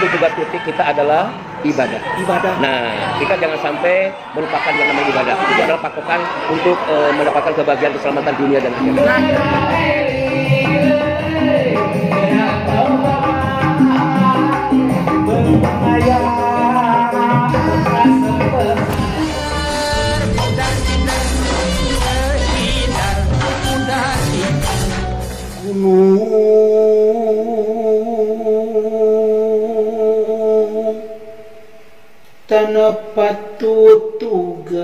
tugas kritik kita adalah ibadah. Nah, kita jangan sampai melupakan yang namanya ibadah. Itu adalah patokan untuk mendapatkan kebahagiaan, keselamatan dunia dan akhirat. Tanah patutugan.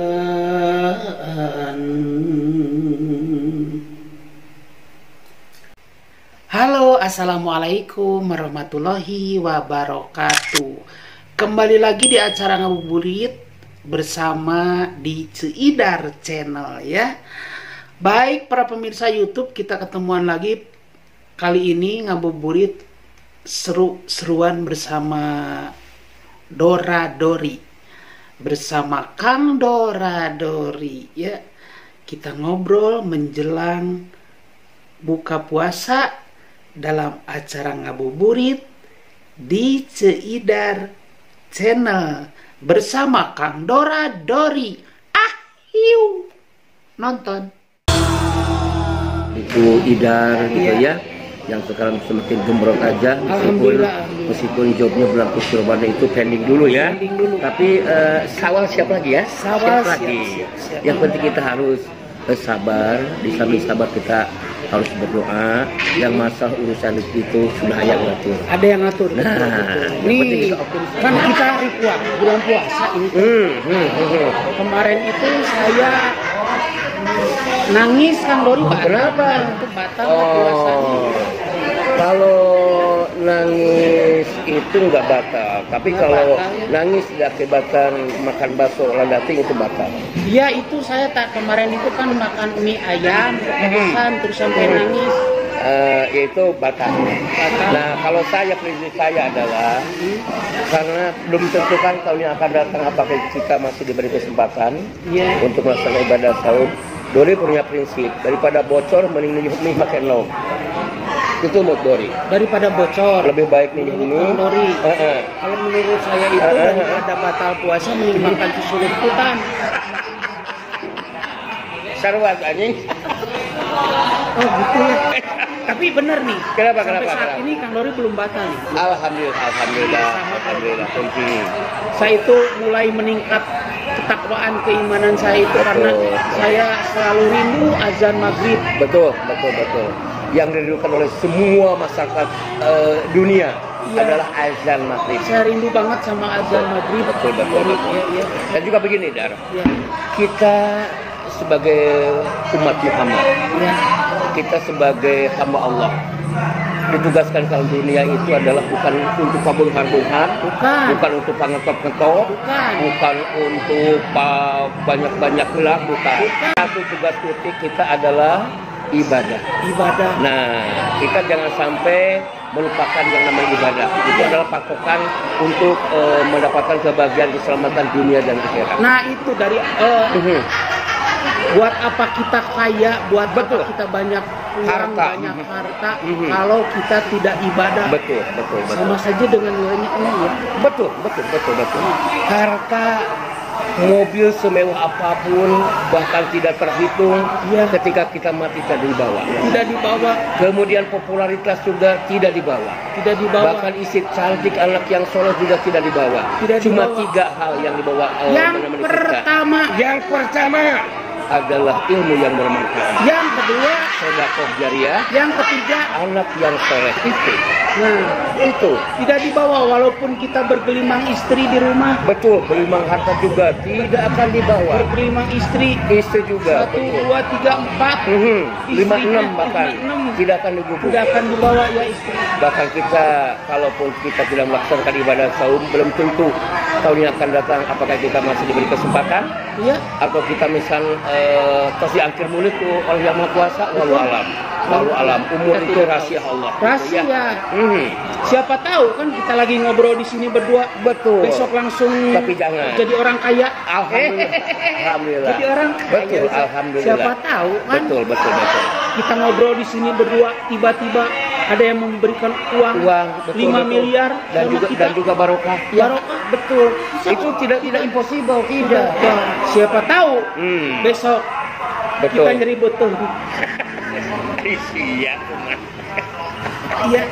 Halo, assalamualaikum warahmatullahi wabarakatuh. Kembali lagi di acara ngabuburit bersama di Ceidar Channel ya. Baik para pemirsa YouTube, kita ketemuan lagi. Kali ini ngabuburit seru-seruan bersama Dora Dori, bersama Kang Dora Dori ya. Kita ngobrol menjelang buka puasa dalam acara ngabuburit di Ceidar Channel bersama Kang Dora Dori. Hiu nonton Ibu Idar gitu ya, yang sekarang semakin gembrong aja, meskipun jobnya bulan Kurban itu pending dulu ya. Tapi Syawal siap lagi ya. Siap lagi. Yang penting kita harus sabar, di samping sabar kita harus berdoa. Yang masalah urusan itu sudah ada yang ngatur. Nah, nih kan kita hari bulan puasa ini. Kemarin itu saya nangis Kang Dori. Kenapa? Itu batal puasanya. Kalau nangis itu nggak batal, tapi kalau nangis akibatkan makan bakso landating itu batal. Iya, itu saya kemarin itu kan makan mie ayam, terus sampai nangis. Itu batal. Nah, kalau prinsip saya adalah karena belum tentu kan tahun yang akan datang apakah kita masih diberi kesempatan untuk melaksanakan ibadah saum. Dori punya prinsip, daripada bocor mending mie pakai nom. Itu menurut Dori. Daripada bocor lebih baik nih ini. Dori. Kalau menurut saya itu daripada batal puasa mending makan susu ikutan. Sarwas anjing. Oh gitu ya. Tapi benar nih. Kenapa? Saat ini Kang Dori belum batal nih. Alhamdulillah. Saya itu mulai meningkat ketakwaan keimanan saya itu karena saya selalu rindu azan maghrib. Betul. Yang dirindukan oleh semua masyarakat dunia adalah azan maghrib. Saya rindu banget sama azan maghrib. Betul. Ya. Dan juga begini, Dar. Kita sebagai umat Muhammad, kita sebagai hamba Allah, ditugaskan ke dunia itu adalah bukan untuk pabulhan-bulhan, bukan untuk pangetop-ngetop, bukan untuk banyak-banyak gelar, bukan. Satu tugas kritik kita adalah ibadah. Nah, kita jangan sampai melupakan yang namanya ibadah. Itu adalah patokan untuk mendapatkan kebahagiaan, keselamatan dunia dan akhirat. Nah, itu dari buat apa kita kaya, buat apa kita banyak uang, banyak harta, kalau kita tidak ibadah. Betul. Sama saja dengan nilainya ya. Betul. Harta, mobil semewah apapun, bahkan tidak terhitung, ketika kita mati tidak dibawa. Kemudian popularitas juga tidak dibawa. Bahkan istri cantik, anak yang soleh juga tidak dibawa. Cuma 3 hal yang dibawa. Yang pertama adalah ilmu yang bermanfaat. Yang kedua, sedekah jariah. Yang ketiga, anak yang soleh itu. Nah, itu tidak dibawa walaupun kita bergelimang istri di rumah. Betul, bergelimang harta juga tidak akan dibawa. Bergelimang istri juga. 1, 2, 3, 4, 5, 6 bahkan tidak akan dibawa. Tidak akan dibawa ya istri. Bahkan kita, kalaupun kita tidak melaksanakan ibadah saum, belum tentu tahun yang akan datang apakah kita masih diberi kesempatan, atau kita misal terus diangkir mulut oleh Yang Maha Kuasa. Wallahu alam. Umur itu rahasia Allah. Siapa tahu kan kita lagi ngobrol di sini berdua. Betul. Besok langsung tapi jangan jadi orang kaya. Alhamdulillah. Jadi orang kaya. Betul. Alhamdulillah. Siapa tahu kan. Betul. Kita ngobrol di sini berdua, tiba-tiba ada yang memberikan uang betul, 5 betul. miliar dan juga barokah. Barokah, betul. Itu tidak impossible, tidak. Ya, siapa tahu besok Betul. kita nyeri betul. Iya. Iya,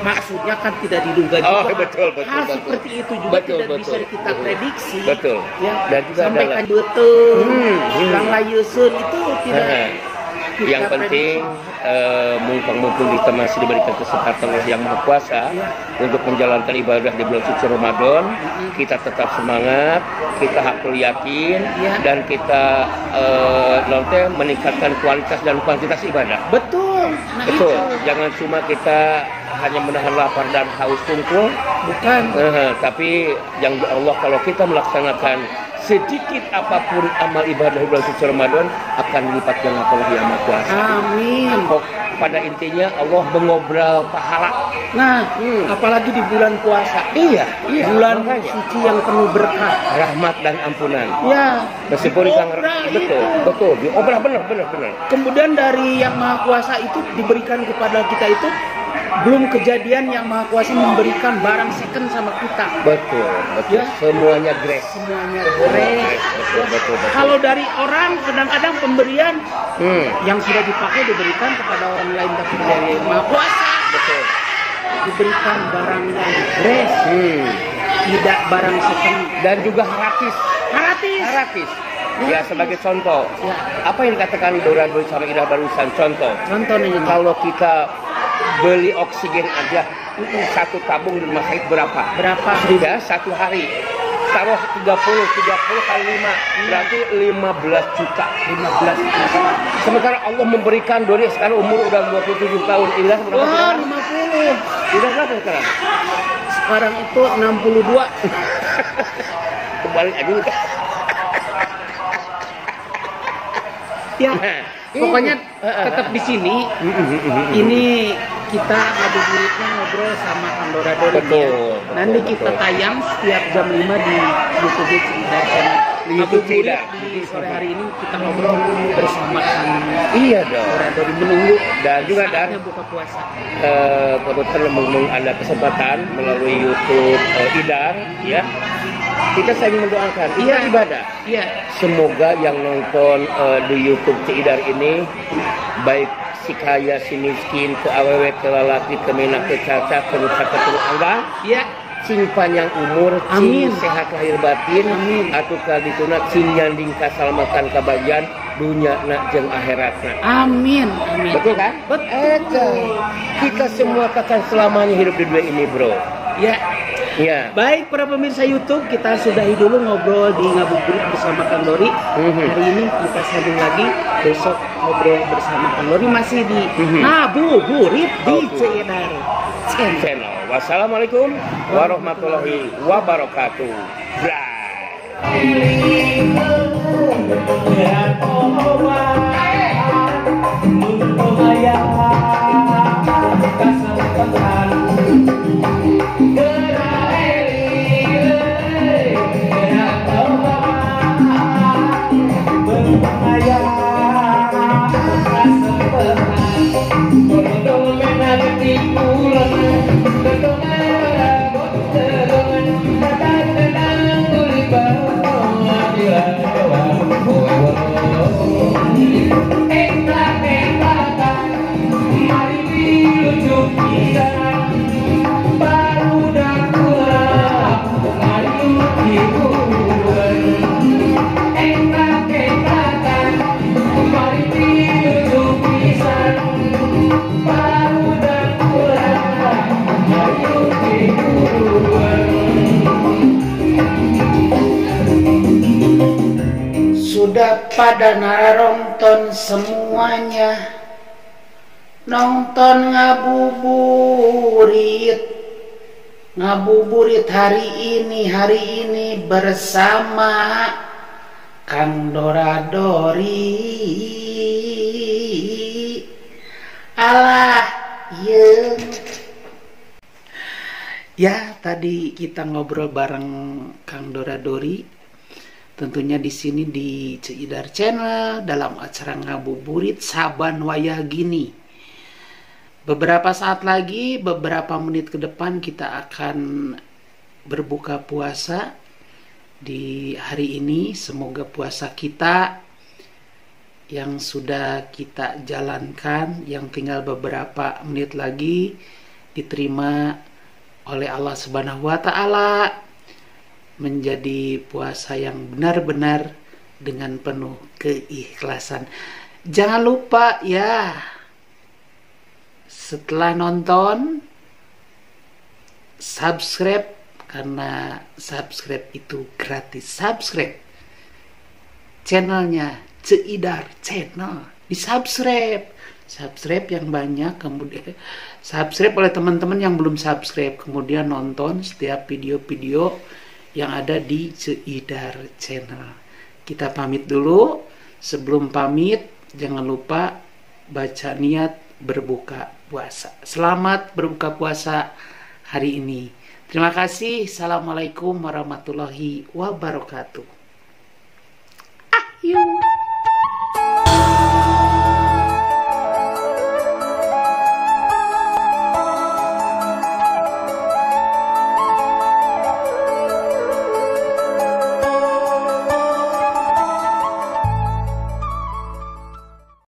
maksudnya kan tidak diduga juga. Oh, betul. Hal seperti itu juga tidak bisa kita prediksi. Betul. Ya, Dan juga sampaikan adalah betul. Yang layusun itu tidak. Yang penting mumpung kita masih diberikan kesempatan oleh Yang Maha Kuasa untuk menjalankan ibadah di bulan suci Ramadan, kita tetap semangat, kita hakul yakin, dan kita nanti meningkatkan kualitas dan kuantitas ibadah. Betul. Betul. Jangan cuma kita hanya menahan lapar dan haus tungkul, bukan. Tapi yang Allah, kalau kita melaksanakan sedikit apapun amal ibadah bulan suci Ramadan, akan dilipat gandakan oleh Yang Maha Kuasa. Amin. Pada intinya Allah mengobrol pahala. Nah, apalagi di bulan puasa. Iya. Bulan makanya. suci yang penuh berkah, rahmat dan ampunan. Ya. Meskipun betul. Diobrol benar. Kemudian dari Yang Maha Kuasa itu diberikan kepada kita itu belum kejadian Yang Maha Kuasa memberikan barang second sama kita. Betul. Ya. Semuanya grace. Betul. Kalau dari orang kadang-kadang pemberian yang sudah dipakai diberikan kepada orang lain, tapi dari Yang Maha Kuasa Betul. diberikan barang yang grace, tidak barang second Dan juga gratis. Ya, sebagai contoh, apa yang dikatakan Dora sama Ida barusan, contohnya kalau kita beli oksigen aja satu tabung di rumah sakit berapa? Sudah satu hari taruh 30 kali 5 berarti 15 juta. Sementara Allah memberikan Dori sekarang umur udah 27 tahun. Ida berapa sekarang? 50. Ida berapa sekarang? Sekarang itu 62. Kembali aja. Ya, pokoknya tetap di sini. Ini kita ngabuburitnya ngobrol sama Kang Dora Dori. Nanti kita tayang setiap jam 5 di YouTube Cidar Channel. Ngabuburit di sore hari ini kita ngobrol bersama Kang Dora Dori, menunggu dan juga dan buka puasa. Kebetulan ada kesempatan melalui YouTube Idar, ya. Kita saling mendoakan, ibadah. Iya. Semoga yang nonton di YouTube Idar ini, baik si kaya, si miskin, ke awewe, ke lalaki, ke menak, ke cacat, ke nusa, ke anggang, cing panjang umur, cing sehat lahir batin, atuh kadituna cing nyanding kasalmatan kabagian dunya nak jeung akhiratna. Amin. Betul kan? Betul. Kita semua akan selamanya hidup di dunia ini, bro. Ya. Baik para pemirsa YouTube, kita sudahi dulu ngobrol di Ngabuburit bersama Kang Dori. Hari ini kita sambung lagi, besok ngobrol bersama Kang Dori masih di Ngabuburit di Cidar Channel. Wassalamualaikum warahmatullahi wabarakatuh. Sudah pada nonton semuanya, nonton ngabuburit hari ini bersama Kang Dora Dori. Alah, ya tadi kita ngobrol bareng Kang Dora Dori. Tentunya di sini di Cidar Channel dalam acara Ngabuburit Saban Wayah Gini. Beberapa saat lagi, beberapa menit ke depan kita akan berbuka puasa di hari ini. Semoga puasa kita yang sudah kita jalankan, yang tinggal beberapa menit lagi, diterima oleh Allah Subhanahu wa Ta'ala menjadi puasa yang benar-benar dengan penuh keikhlasan. Jangan lupa ya, setelah nonton, subscribe, karena subscribe itu gratis. Subscribe channelnya Ceidar Channel, di subscribe yang banyak, kemudian subscribe oleh teman-teman yang belum subscribe, kemudian nonton setiap video-video yang ada di Ceidar Channel. Kita pamit dulu. Sebelum pamit, jangan lupa baca niat berbuka puasa. Selamat berbuka puasa hari ini. Terima kasih. Assalamualaikum warahmatullahi wabarakatuh.